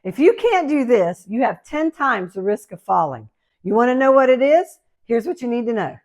If you can't do this, you have 10 times the risk of falling. You want to know what it is? Here's what you need to know.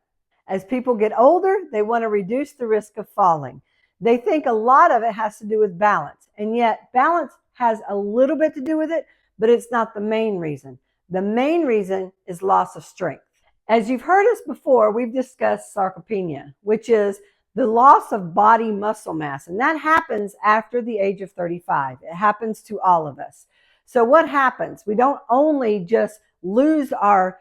As people get older, they want to reduce the risk of falling. They think a lot of it has to do with balance, and yet balance has a little bit to do with it, but it's not the main reason. The main reason is loss of strength. As you've heard us before, we've discussed sarcopenia, which is the loss of body muscle mass, and that happens after the age of 35. It happens to all of us. So what happens? We don't only just lose our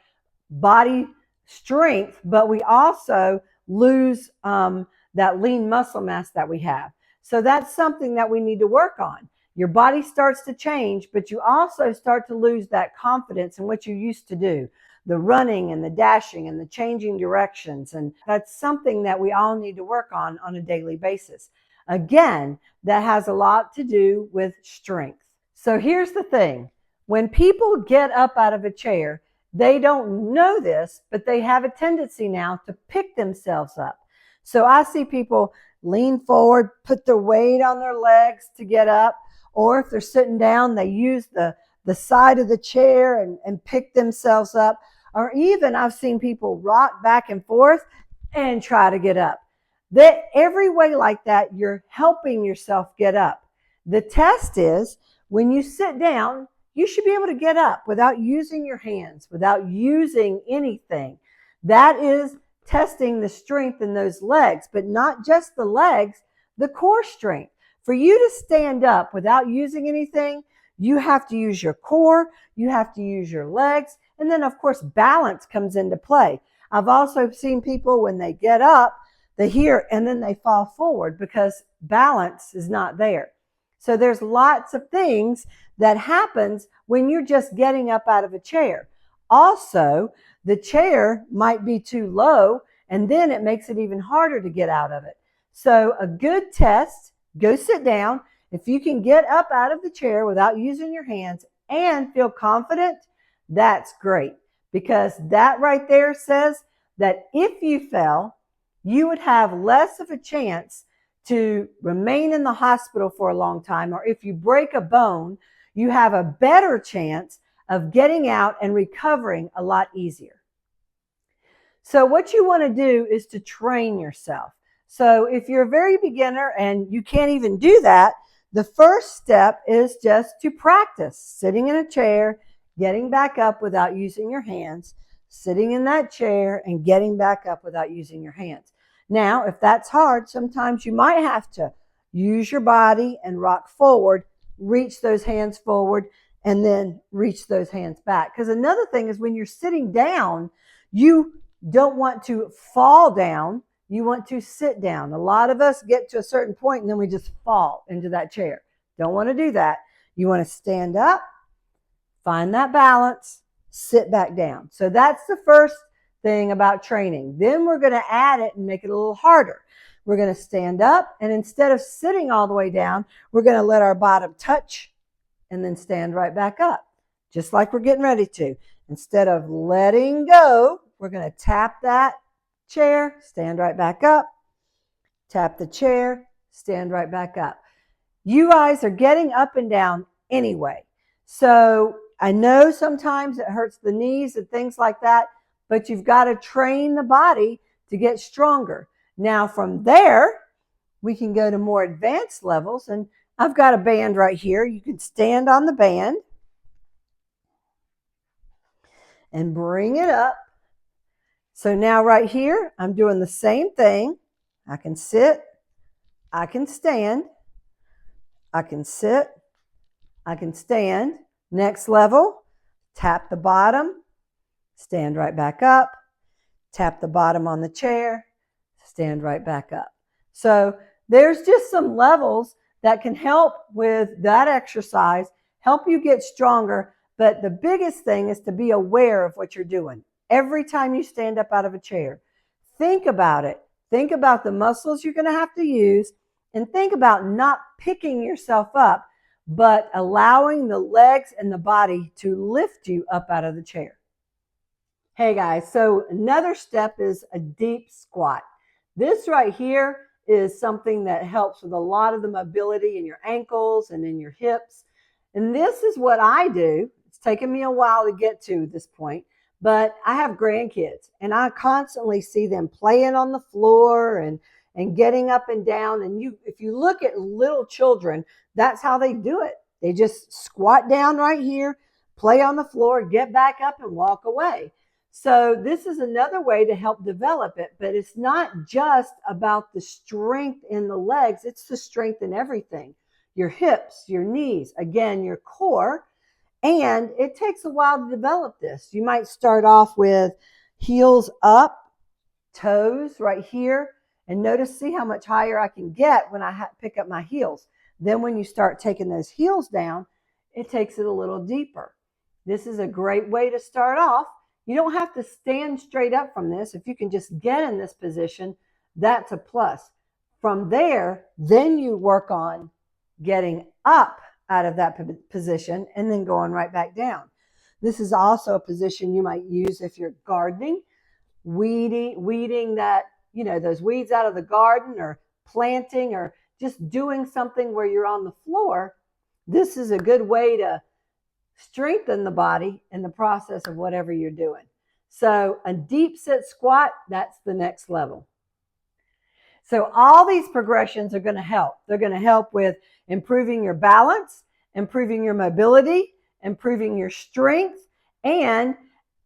body strength, but we also lose that lean muscle mass that we have. So that's something that we need to work on. Your body starts to change, but you also start to lose that confidence in what you used to do. The running and the dashing and the changing directions. And that's something that we all need to work on a daily basis. Again, that has a lot to do with strength. So here's the thing. When people get up out of a chair, they don't know this, but they have a tendency now to pick themselves up. So I see people lean forward, put their weight on their legs to get up, or if they're sitting down, they use the side of the chair and pick themselves up. Or even I've seen people rock back and forth and try to get up. Every way like that, you're helping yourself get up. The test is when you sit down, you should be able to get up without using your hands, without using anything. That is testing the strength in those legs, but not just the legs, the core strength. For you to stand up without using anything, you have to use your core, you have to use your legs, and then of course balance comes into play. I've also seen people when they get up, they hear and then they fall forward because balance is not there. So there's lots of things that happens when you're just getting up out of a chair. Also, the chair might be too low and then it makes it even harder to get out of it. So a good test, go sit down. If you can get up out of the chair without using your hands and feel confident, that's great, because that right there says that if you fell, you would have less of a chance to remain in the hospital for a long time, or if you break a bone, you have a better chance of getting out and recovering a lot easier. So what you want to do is to train yourself. So if you're a very beginner and you can't even do that, the first step is just to practice sitting in a chair, getting back up without using your hands, sitting in that chair and getting back up without using your hands. Now, if that's hard, sometimes you might have to use your body and rock forward, reach those hands forward, and then reach those hands back. Because another thing is when you're sitting down, you don't want to fall down. You want to sit down. A lot of us get to a certain point and then we just fall into that chair. Don't want to do that. You want to stand up, find that balance, sit back down. So that's the first thing about training. Then we're going to add it and make it a little harder. We're going to stand up, and instead of sitting all the way down, we're going to let our bottom touch and then stand right back up, just like we're getting ready to. Instead of letting go, we're going to tap that chair, stand right back up, tap the chair, stand right back up. You guys are getting up and down anyway. So I know sometimes it hurts the knees and things like that, but you've got to train the body to get stronger. Now from there, we can go to more advanced levels, and I've got a band right here. You can stand on the band and bring it up. So now right here, I'm doing the same thing. I can sit, I can stand, I can sit, I can stand. Next level, tap the bottom, stand right back up, tap the bottom on the chair, stand right back up. So there's just some levels that can help with that exercise, help you get stronger. But the biggest thing is to be aware of what you're doing. Every time you stand up out of a chair, think about it. Think about the muscles you're going to have to use, and think about not picking yourself up, but allowing the legs and the body to lift you up out of the chair. Hey guys, so another step is a deep squat. This right here is something that helps with a lot of the mobility in your ankles and in your hips. And this is what I do. It's taken me a while to get to this point, but I have grandkids and I constantly see them playing on the floor and getting up and down. And if you look at little children, that's how they do it. They just squat down right here, play on the floor, get back up and walk away. So this is another way to help develop it, but it's not just about the strength in the legs, it's the strength in everything. Your hips, your knees, again, your core. And it takes a while to develop this. You might start off with heels up, toes right here, and see how much higher I can get when I pick up my heels. Then when you start taking those heels down, it takes it a little deeper. This is a great way to start off. You don't have to stand straight up from this. If you can just get in this position, that's a plus. From there, then you work on getting up out of that position and then going right back down. This is also a position you might use if you're gardening, weeding that, those weeds out of the garden, or planting, or just doing something where you're on the floor. This is a good way to strengthen the body in the process of whatever you're doing. So a deep sit squat, that's the next level. So all these progressions are going to help. They're going to help with improving your balance, improving your mobility, improving your strength, and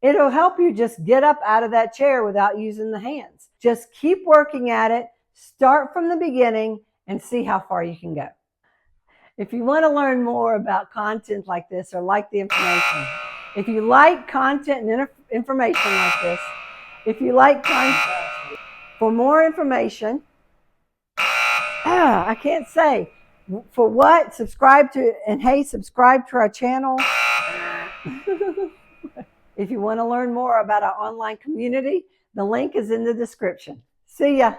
it'll help you just get up out of that chair without using the hands. Just keep working at it. Start from the beginning and see how far you can go. If you want to learn more about content like this or like the information, if you like content and information like this, if you like content, for more information, I can't say for what, subscribe to our channel. If you want to learn more about our online community, the link is in the description. See ya.